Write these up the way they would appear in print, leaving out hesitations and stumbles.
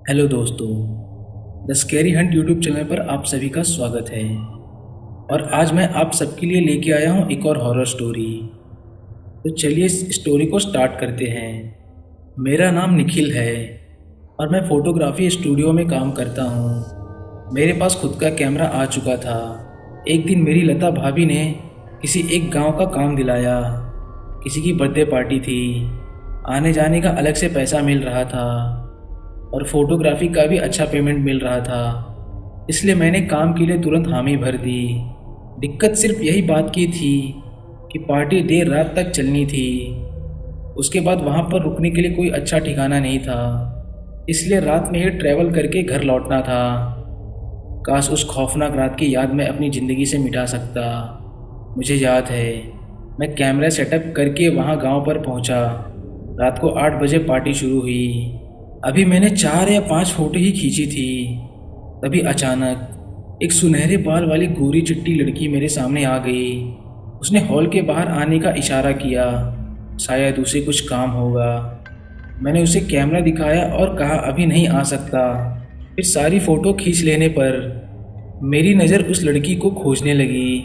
Hello दोस्तों। The scary Hunt YouTube channel पर आप सभी का स्वागत है। और आज मैं आप सबके लिए लेके आया हूँ एक और हॉरर स्टोरी। तो चलिए इस स्टोरी को स्टार्ट करते हैं। मेरा नाम निखिल है और मैं फ़ोटोग्राफी स्टूडियो में काम करता हूँ। मेरे पास खुद का कैमरा आ चुका था। एक दिन मेरी लता भाभी ने किसी एक गांव का काम दिलाया। किसी की बर्थडे पार्टी थी। आने जाने का अलग से पैसा मिल रहा था और फोटोग्राफी का भी अच्छा पेमेंट मिल रहा था। इसलिए मैंने काम के लिए तुरंत हामी भर दी। दिक्कत सिर्फ यही बात की थी कि पार्टी देर रात तक चलनी थी। उसके बाद वहाँ पर रुकने के लिए कोई अच्छा ठिकाना नहीं था, इसलिए रात में ही ट्रैवल करके घर लौटना था। काश उस खौफनाक रात की याद मैं अपनी ज़िंदगी से मिटा सकता। मुझे याद है, मैं कैमरा सेटअप करके वहाँ गांव पर पहुँचा। रात को 8 बजे पार्टी शुरू हुई। अभी मैंने 4 या 5 फोटो ही खींची थी। तभी अचानक एक सुनहरे बाल वाली गोरी चिट्टी लड़की मेरे सामने आ गई। उसने हॉल के बाहर आने का इशारा किया, शायद उसे कुछ काम होगा। मैंने उसे कैमरा दिखाया और कहा अभी नहीं आ सकता। फिर सारी फ़ोटो खींच लेने पर मेरी नज़र उस लड़की को खोजने लगी।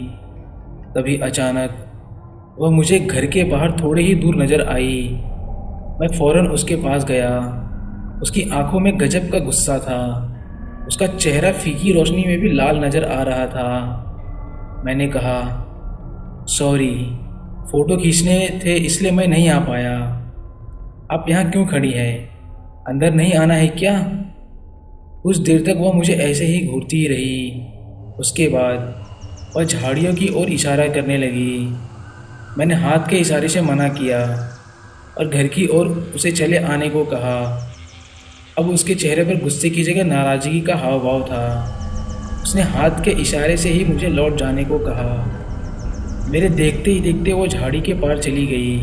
तभी अचानक वह मुझे घर के बाहर थोड़े ही दूर नज़र आई। मैं फ़ौरन उसके पास गया। उसकी आंखों में गजब का गुस्सा था। उसका चेहरा फीकी रोशनी में भी लाल नज़र आ रहा था। मैंने कहा, सॉरी, फ़ोटो खींचने थे इसलिए मैं नहीं आ पाया। आप यहाँ क्यों खड़ी है? अंदर नहीं आना है क्या? कुछ देर तक वह मुझे ऐसे ही घूरती ही रही। उसके बाद वह झाड़ियों की ओर इशारा करने लगी। मैंने हाथ के इशारे से मना किया और घर की ओर उसे चले आने को कहा। अब उसके चेहरे पर गुस्से की जगह नाराज़गी का हाव भाव था। उसने हाथ के इशारे से ही मुझे लौट जाने को कहा। मेरे देखते ही देखते वो झाड़ी के पार चली गई।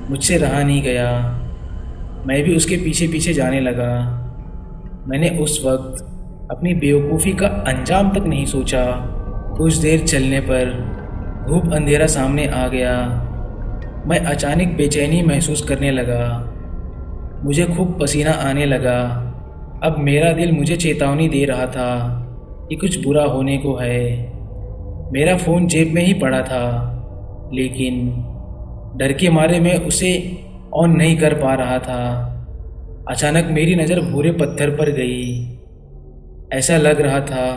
मुझसे रहा नहीं गया। मैं भी उसके पीछे पीछे जाने लगा। मैंने उस वक्त अपनी बेवकूफ़ी का अंजाम तक नहीं सोचा। कुछ देर चलने पर धूप अंधेरा सामने आ गया। मैं अचानक बेचैनी महसूस करने लगा। मुझे खूब पसीना आने लगा। अब मेरा दिल मुझे चेतावनी दे रहा था कि कुछ बुरा होने को है। मेरा फ़ोन जेब में ही पड़ा था, लेकिन डर के मारे मैं उसे ऑन नहीं कर पा रहा था। अचानक मेरी नज़र भूरे पत्थर पर गई। ऐसा लग रहा था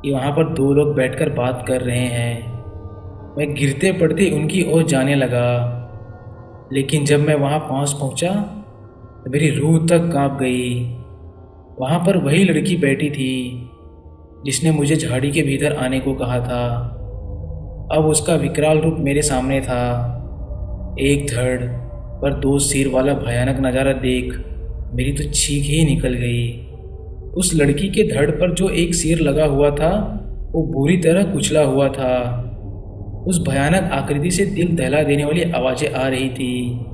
कि वहाँ पर 2 लोग बैठकर बात कर रहे हैं। मैं गिरते पड़ते उनकी ओर जाने लगा, लेकिन जब मैं वहाँ पास पहुँचा तो मेरी रूह तक कांप गई। वहाँ पर वही लड़की बैठी थी जिसने मुझे झाड़ी के भीतर आने को कहा था। अब उसका विकराल रूप मेरे सामने था। एक धड़ पर 2 सिर वाला भयानक नज़ारा देख मेरी तो चीख ही निकल गई। उस लड़की के धड़ पर जो एक सिर लगा हुआ था वो बुरी तरह कुचला हुआ था। उस भयानक आकृति से दिल दहला देने वाली आवाज़ें आ रही थी।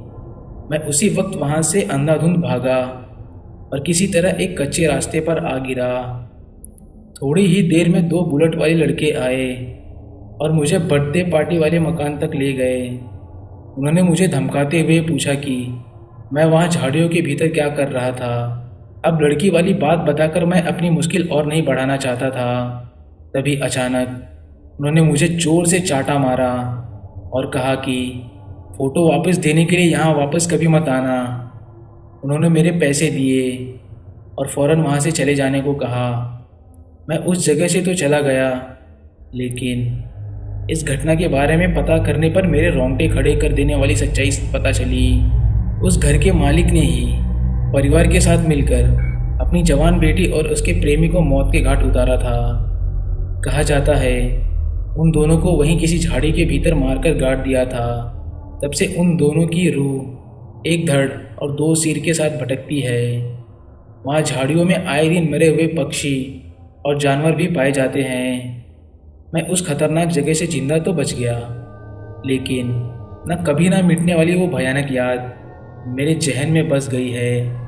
मैं उसी वक्त वहाँ से अंधाधुंध भागा और किसी तरह एक कच्चे रास्ते पर आ गिरा। थोड़ी ही देर में 2 बुलेट वाले लड़के आए और मुझे बर्थडे पार्टी वाले मकान तक ले गए। उन्होंने मुझे धमकाते हुए पूछा कि मैं वहाँ झाड़ियों के भीतर क्या कर रहा था। अब लड़की वाली बात बताकर मैं अपनी मुश्किल और नहीं बढ़ाना चाहता था। तभी अचानक उन्होंने मुझे जोर से चाटा मारा और कहा कि फ़ोटो वापस देने के लिए यहाँ वापस कभी मत आना। उन्होंने मेरे पैसे दिए और फ़ौरन वहाँ से चले जाने को कहा। मैं उस जगह से तो चला गया, लेकिन इस घटना के बारे में पता करने पर मेरे रोंगटे खड़े कर देने वाली सच्चाई पता चली। उस घर के मालिक ने ही परिवार के साथ मिलकर अपनी जवान बेटी और उसके प्रेमी को मौत के घाट उतारा था। कहा जाता है उन दोनों को वहीं किसी झाड़ी के भीतर मारकर गाड़ दिया था। तब से उन दोनों की रूह एक धड़ और 2 सिर के साथ भटकती है। वहाँ झाड़ियों में आए दिन मरे हुए पक्षी और जानवर भी पाए जाते हैं। मैं उस खतरनाक जगह से जिंदा तो बच गया, लेकिन न कभी ना मिटने वाली वो भयानक याद मेरे जहन में बस गई है।